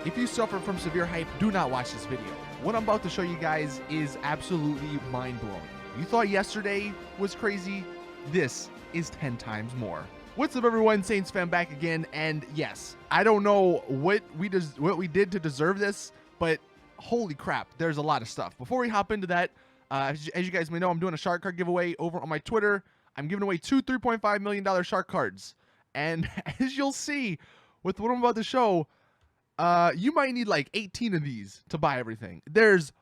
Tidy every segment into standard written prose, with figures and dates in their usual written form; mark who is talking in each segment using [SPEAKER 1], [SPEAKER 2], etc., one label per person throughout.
[SPEAKER 1] If you suffer from severe hype, do not watch this video. What I'm about to show you guys is absolutely mind-blowing. You thought yesterday was crazy? This is 10 times more. What's up, everyone? Saintsfan back again, and yes, I don't know what we did to deserve this, but holy crap, there's a lot of stuff. Before we hop into that, as you guys may know, I'm doing a shark card giveaway over on my Twitter. I'm giving away two $3.5 million shark cards, and as you'll see with what I'm about to show, you might need like 18 of these to buy everything. There's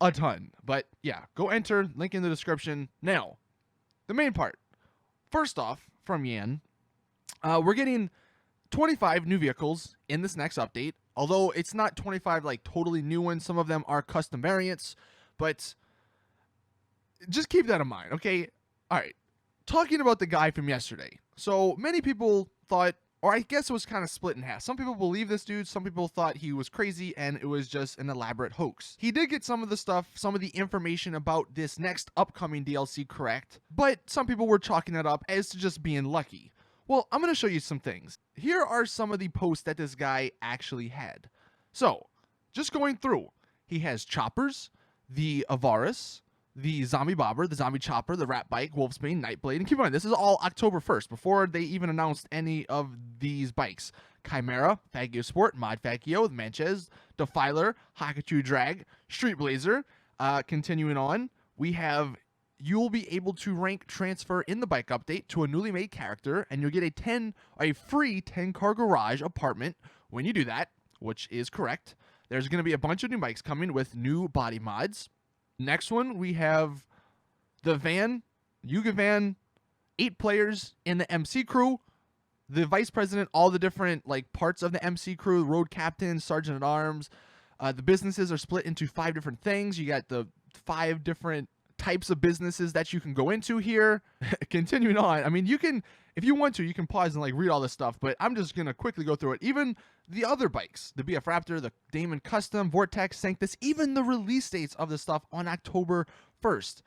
[SPEAKER 1] a ton, but yeah, go enter, link in the description. Now, the main part. First off, from Yan, we're getting 25 new vehicles in this next update, although it's not 25 like totally new ones. Some of them are custom variants, but just keep that in mind, okay? All right, talking about the guy from yesterday. So many people thought, or I guess it was kind of split in half. Some people believe this dude, some people thought he was crazy and it was just an elaborate hoax. He did get some of the stuff, some of the information about this next upcoming DLC correct, but some people were chalking it up as to just being lucky. Well, I'm going to show you some things. Here are some of the posts that this guy actually had. So, just going through, he has choppers, the Avaris, the zombie bobber, the zombie chopper, the rat bike, Wolfsbane, Nightblade, and keep in mind, this is all October 1st, before they even announced any of these bikes. Chimera, Fagio Sport, Mod Fagio, Manches, Defiler, Hakachu Drag, Street Blazer. Continuing on, we have, you'll be able to rank transfer in the bike update to a newly made character, and you'll get a free 10-car garage apartment when you do that, which is correct. There's going to be a bunch of new bikes coming with new body mods. Next one, we have the van, Yuga van, 8 players in the MC crew, the vice president, all the different like parts of the MC crew, road captain, sergeant at arms. The businesses are split into 5 different things. You got the 5 different types of businesses that you can go into here. Continuing on, I mean, you can, if you want to, you can pause and like read all this stuff, but I'm just gonna quickly go through it. Even the other bikes, the BF Raptor, the Damon Custom, Vortex, Sanctus, even the release dates of this stuff on October 1st.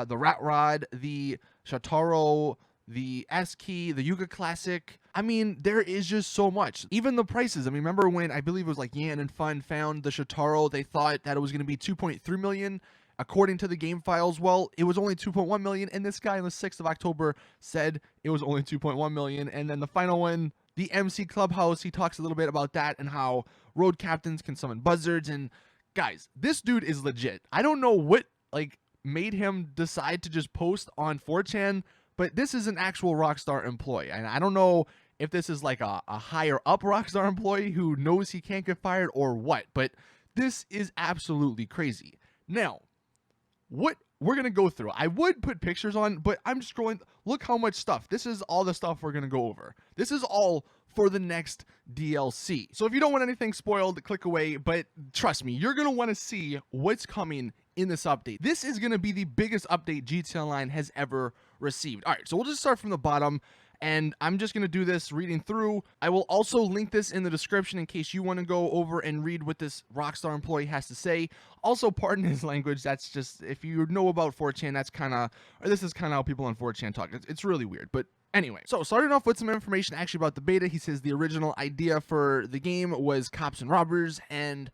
[SPEAKER 1] The Rat Rod, the Shataro, the S-Key, the Yuga Classic. I mean, there is just so much. Even the prices. I mean, remember when I believe it was like Yan and Fun found the Shataro, they thought that it was going to be 2.3 million. According to the game files, well, it was only 2.1 million, and this guy on the 6th of October said it was only 2.1 million. And then the final one, the MC Clubhouse, he talks a little bit about that and how road captains can summon buzzards. And guys, this dude is legit. I don't know what like made him decide to just post on 4chan, but this is an actual Rockstar employee. And I don't know if this is like a higher up Rockstar employee who knows he can't get fired or what, but this is absolutely crazy. Now, what we're going to go through, I would put pictures on, but I'm just scrolling. Look how much stuff. This is all the stuff we're going to go over. This is all for the next DLC. So if you don't want anything spoiled, click away. But trust me, you're going to want to see what's coming in this update. This is going to be the biggest update GTA Online has ever received. All right, so we'll just start from the bottom. And I'm just going to do this reading through. I will also link this in the description in case you want to go over and read what this Rockstar employee has to say. Also, pardon his language. That's just, if you know about 4chan, that's kind of, or this is kind of how people on 4chan talk. It's really weird. But anyway, so starting off with some information actually about the beta, he says the original idea for the game was cops and robbers, and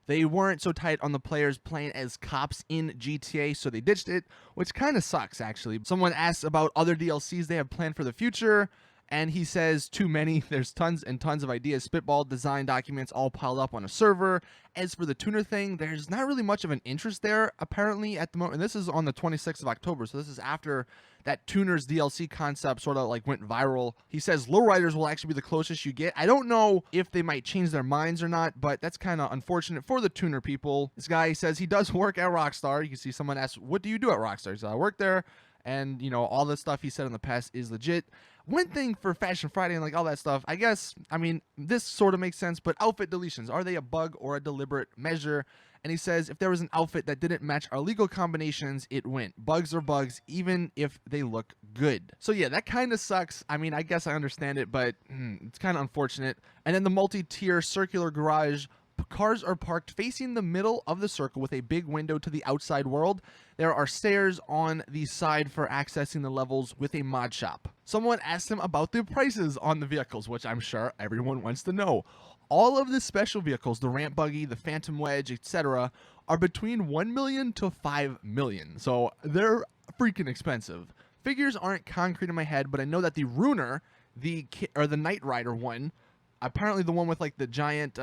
[SPEAKER 1] they weren't so tight on the players playing as cops in GTA, so they ditched it, which kind of sucks, actually. Someone asks about other DLCs they have planned for the future, and he says too many. There's tons and tons of ideas, spitball, design documents all piled up on a server. As for the tuner thing, there's not really much of an interest there, apparently, at the moment. And this is on the 26th of October, so this is after that tuners DLC concept sort of like went viral. He says lowriders will actually be the closest you get. I don't know if they might change their minds or not, but that's kind of unfortunate for the tuner people. This guy says he does work at Rockstar. You can see someone asks, what do you do at Rockstar? He says, I work there, and, you know, all the stuff he said in the past is legit. One thing for Fashion Friday and like all that stuff, I guess, I mean, this sort of makes sense, but outfit deletions, are they a bug or a deliberate measure? And he says, if there was an outfit that didn't match our legal combinations, it went. Bugs are bugs, even if they look good. So yeah, that kind of sucks. I mean, I guess I understand it, but it's kind of unfortunate. And then the multi-tier circular garage, cars are parked facing the middle of the circle with a big window to the outside world. There are stairs on the side for accessing the levels with a mod shop. Someone asked him about the prices on the vehicles, which I'm sure everyone wants to know. All of the special vehicles, the ramp buggy, the phantom wedge, etc., are between 1 million to 5 million. So they're freaking expensive. Figures aren't concrete in my head, but I know that the Runer, the Knight Rider one, apparently the one with like the giant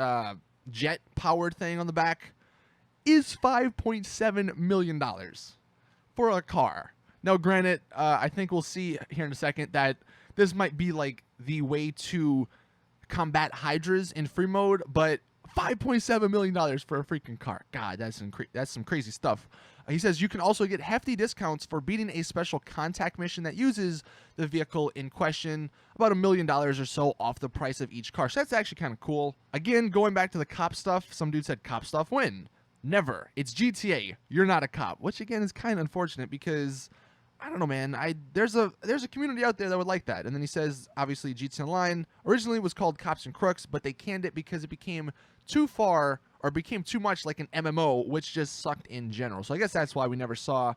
[SPEAKER 1] jet powered thing on the back, is $5.7 million for a car. Now, granted, I think we'll see here in a second that this might be like the way to combat hydras in free mode, but $5.7 million for a freaking car. God, that's some crazy stuff. He says you can also get hefty discounts for beating a special contact mission that uses the vehicle in question, about $1 million or so off the price of each car. So that's actually kind of cool. Again, going back to the cop stuff, some dude said cop stuff when? Never. It's GTA. You're not a cop, which again is kind of unfortunate because I don't know, man. There's a community out there that would like that. And then he says, obviously, GTA Online originally was called Cops and Crooks, but they canned it because it became too far or became too much like an MMO, which just sucked in general. So I guess that's why we never saw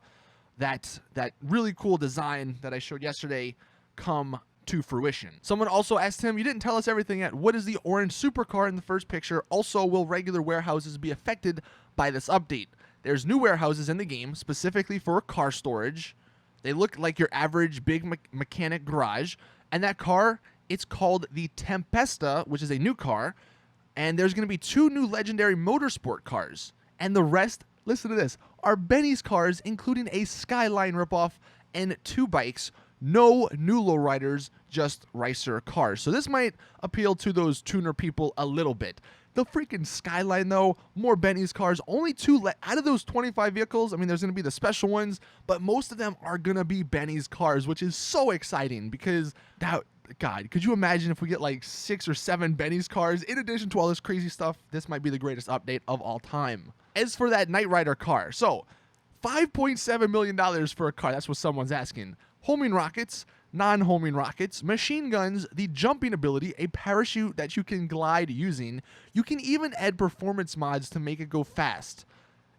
[SPEAKER 1] that really cool design that I showed yesterday come to fruition. Someone also asked him, you didn't tell us everything yet. What is the orange supercar in the first picture? Also, will regular warehouses be affected by this update? There's new warehouses in the game specifically for car storage. They look like your average big mechanic garage. And that car, it's called the Tempesta, which is a new car. And there's going to be 2 new legendary motorsport cars. And the rest, listen to this, are Benny's cars, including a Skyline ripoff and 2 bikes. No new lowriders, just racer cars. So this might appeal to those tuner people a little bit. The freaking Skyline, though, more Benny's cars. Only 2 out of those 25 vehicles. I mean, there's going to be the special ones, but most of them are going to be Benny's cars, which is so exciting because that, God, could you imagine if we get like 6 or 7 Benny's cars in addition to all this crazy stuff? This might be the greatest update of all time. As for that Knight Rider car, so $5.7 million for a car. That's what someone's asking. Homing rockets, non-homing rockets, machine guns, the jumping ability, a parachute that you can glide using. You can even add performance mods to make it go fast.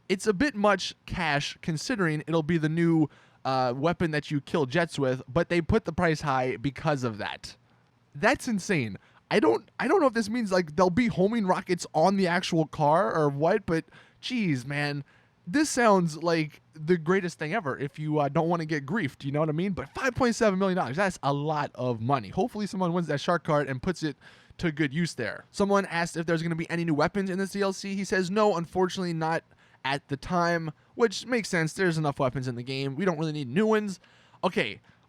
[SPEAKER 1] It's a bit much cash considering it'll be the new weapon that you kill jets with, but they put the price high because of that. That's insane. I don't know if this means like there'll be homing rockets on the actual car or what, but geez, man. This sounds like the greatest thing ever if you don't want to get griefed, you know what I mean? But $5.7 million, that's a lot of money. Hopefully someone wins that shark card and puts it to good use there. Someone asked if there's going to be any new weapons in this DLC. He says, no, unfortunately not at the time, which makes sense. There's enough weapons in the game. We don't really need new ones.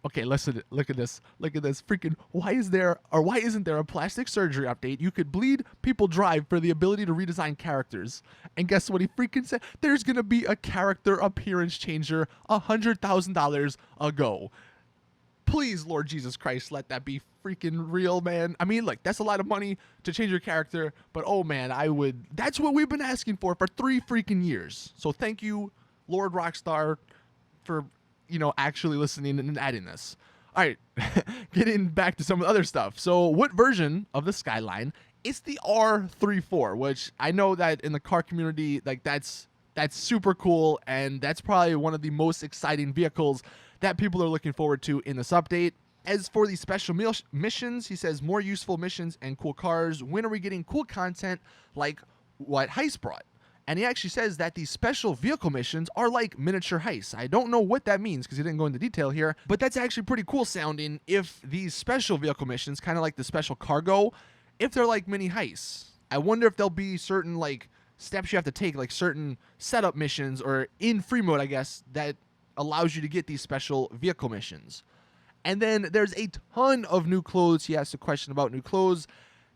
[SPEAKER 1] Okay, listen, look at this. Look at this. Freaking, why isn't there a plastic surgery update? You could bleed people drive for the ability to redesign characters. And guess what he freaking said? There's going to be a character appearance changer $100,000 ago. Please, Lord Jesus Christ, let that be freaking real, man. I mean, like, that's a lot of money to change your character, but oh man, that's what we've been asking for 3 freaking years. So thank you, Lord Rockstar, for actually listening and adding this. All right, getting back to some of the other stuff. So what version of the Skyline? It's the R34, which I know that in the car community, like that's super cool, and that's probably one of the most exciting vehicles that people are looking forward to in this update. As for the special missions, he says more useful missions and cool cars. When are we getting cool content like what Heist brought? And he actually says that these special vehicle missions are like miniature heists. I don't know what that means because he didn't go into detail here, but that's actually pretty cool sounding if these special vehicle missions, kind of like the special cargo, if they're like mini heists. I wonder if there'll be certain like steps you have to take, like certain setup missions or in free mode, I guess, that allows you to get these special vehicle missions. And then there's a ton of new clothes. He asked a question about new clothes.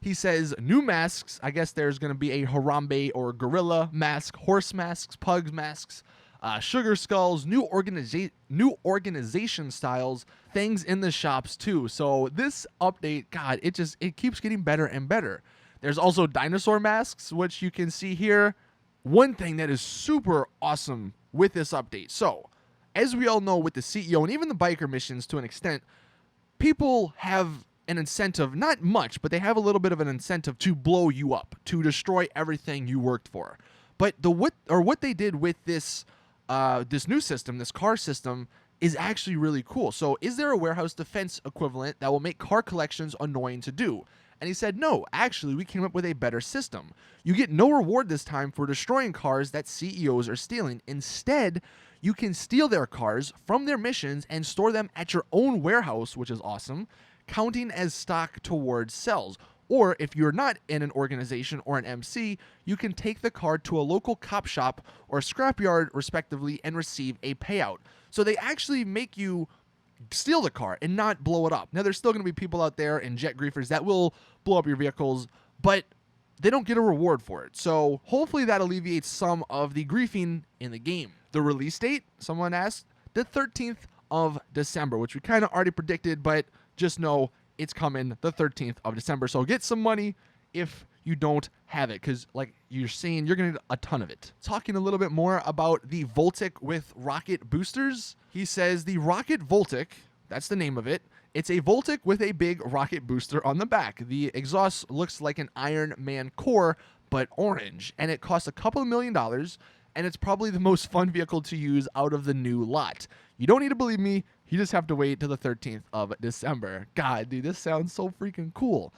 [SPEAKER 1] He says new masks. I guess there's going to be a Harambe or gorilla mask, horse masks, pug masks, sugar skulls, new organization styles, things in the shops too. So this update, God, it keeps getting better and better. There's also dinosaur masks, which you can see here. One thing that is super awesome with this update. So as we all know with the CEO and even the biker missions to an extent, people have an incentive, not much, but they have a little bit of an incentive to blow you up, to destroy everything you worked for. But what they did with this new system, this car system, is actually really cool. So is there a warehouse defense equivalent that will make car collections annoying to do? And he said, no, actually, we came up with a better system. You get no reward this time for destroying cars that CEOs are stealing. Instead, you can steal their cars from their missions and store them at your own warehouse, which is awesome, counting as stock towards sales. Or if you're not in an organization or an MC, you can take the car to a local cop shop or scrapyard, respectively, and receive a payout. So they actually make you steal the car and not blow it up. Now, there's still going to be people out there and jet griefers that will blow up your vehicles, but they don't get a reward for it. So hopefully that alleviates some of the griefing in the game. The release date, someone asked, the 13th of December, which we kind of already predicted, but just know it's coming the 13th of December. So get some money if you don't have it, because like you're saying, you're going to need a ton of it. Talking a little bit more about the Voltic with rocket boosters. He says the Rocket Voltic, that's the name of it. It's a Voltic with a big rocket booster on the back. The exhaust looks like an Iron Man core, but orange, and it costs a couple of $1 million, and it's probably the most fun vehicle to use out of the new lot. You don't need to believe me. You just have to wait till the 13th of December. God, dude, this sounds so freaking cool.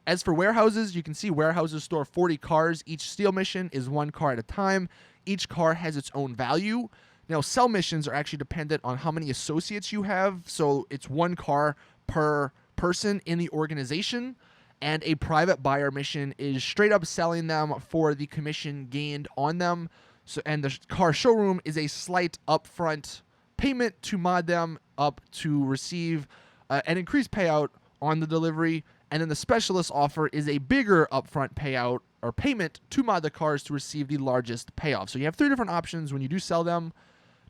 [SPEAKER 1] As for warehouses, you can see warehouses store 40 cars. Each steal mission is one car at a time. Each car has its own value. Now, sell missions are actually dependent on how many associates you have. So it's one car per person in the organization. And a private buyer mission is straight up selling them for the commission gained on them. So, and the car showroom is a slight upfront payment to mod them up to receive an increased payout on the delivery. And then the specialist offer is a bigger upfront payout or payment to mod the cars to receive the largest payoff. So you have 3 different options when you do sell them.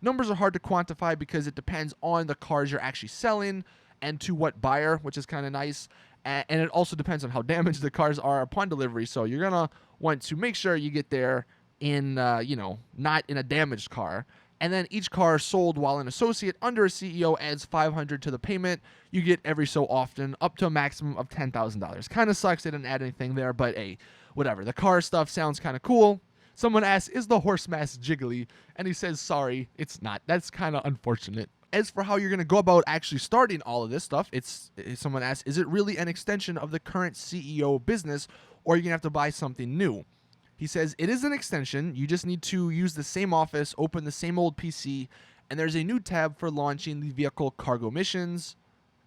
[SPEAKER 1] Numbers are hard to quantify because it depends on the cars you're actually selling and to what buyer, which is kind of nice. And it also depends on how damaged the cars are upon delivery. So you're going to want to make sure you get there in, not in a damaged car. And then each car sold while an associate under a CEO adds $500 to the payment. You get every so often up to a maximum of $10,000. Kind of sucks they didn't add anything there, but hey, whatever. The car stuff sounds kind of cool. Someone asks, is the horse mask jiggly? And he says, sorry, it's not. That's kind of unfortunate. As for how you're going to go about actually starting all of this stuff, someone asks, is it really an extension of the current CEO business, or are you going to have to buy something new? He says, it is an extension. You just need to use the same office, open the same old PC, and there's a new tab for launching the vehicle cargo missions.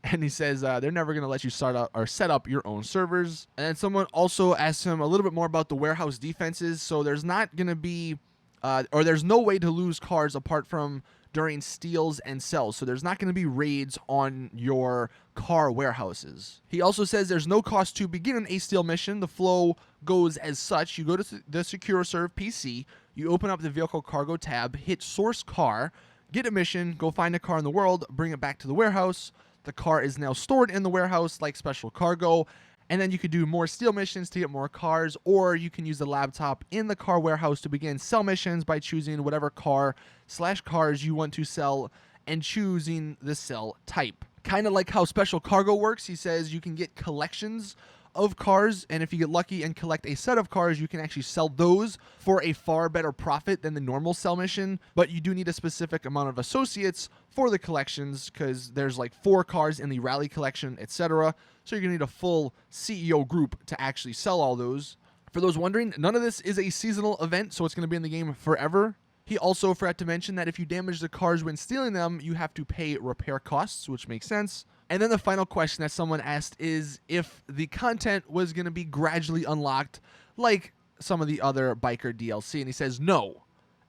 [SPEAKER 1] And he says they're never going to let you start up or set up your own servers. And then someone also asked him a little bit more about the warehouse defenses. So there's not going to be, or there's no way to lose cars apart from during steals and sells. So there's not going to be raids on your car warehouses. He also says there's no cost to begin a steal mission. The flow goes as such. You go to the Secure Serve PC, you open up the vehicle cargo tab, hit source car, get a mission, go find a car in the world, bring it back to the warehouse. The car is now stored in the warehouse like special cargo. And then you could do more steal missions to get more cars, or you can use the laptop in the car warehouse to begin sell missions by choosing whatever car/cars you want to sell and choosing the sell type. Kind of like how special cargo works, he says you can get collections of cars, and if you get lucky and collect a set of cars, you can actually sell those for a far better profit than the normal sell mission, but you do need a specific amount of associates for the collections because there's like 4 cars in the rally collection, etc. So you're going to need a full CEO group to actually sell all those. For those wondering, none of this is a seasonal event, so it's going to be in the game forever. He also forgot to mention that if you damage the cars when stealing them, you have to pay repair costs, which makes sense. And then the final question that someone asked is if the content was going to be gradually unlocked like some of the other biker DLC. And he says no.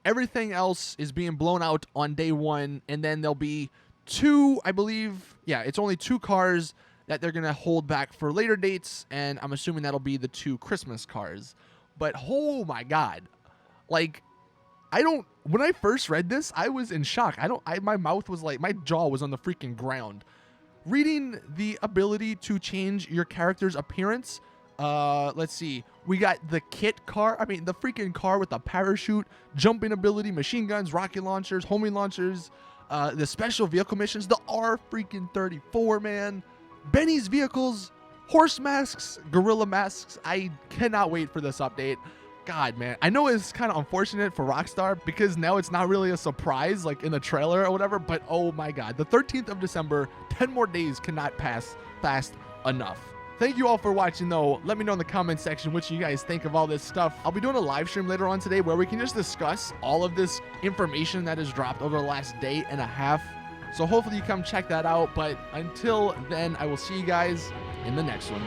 [SPEAKER 1] Everything else is being blown out on day 1, and then there'll be 2, I believe. Yeah, it's only 2 cars that they're going to hold back for later dates, and I'm assuming that'll be the 2 Christmas cars. But oh my God. Like, when I first read this, I was in shock. My mouth was like, my jaw was on the freaking ground. Reading the ability to change your character's appearance. Let's see. We got the kit car. I mean, the freaking car with the parachute, jumping ability, machine guns, rocket launchers, homing launchers, the special vehicle missions, the R-34, man. Benny's vehicles, horse masks, gorilla masks. I cannot wait for this update. God, man. I know it's kind of unfortunate for Rockstar because now it's not really a surprise like in the trailer or whatever, but oh my God, the 13th of December, 10 more days cannot pass fast enough. Thank you all for watching though. Let me know in the comment section what you guys think of all this stuff. I'll be doing a live stream later on today where we can just discuss all of this information that has dropped over the last day and a half. So hopefully you come check that out. But until then, I will see you guys in the next one.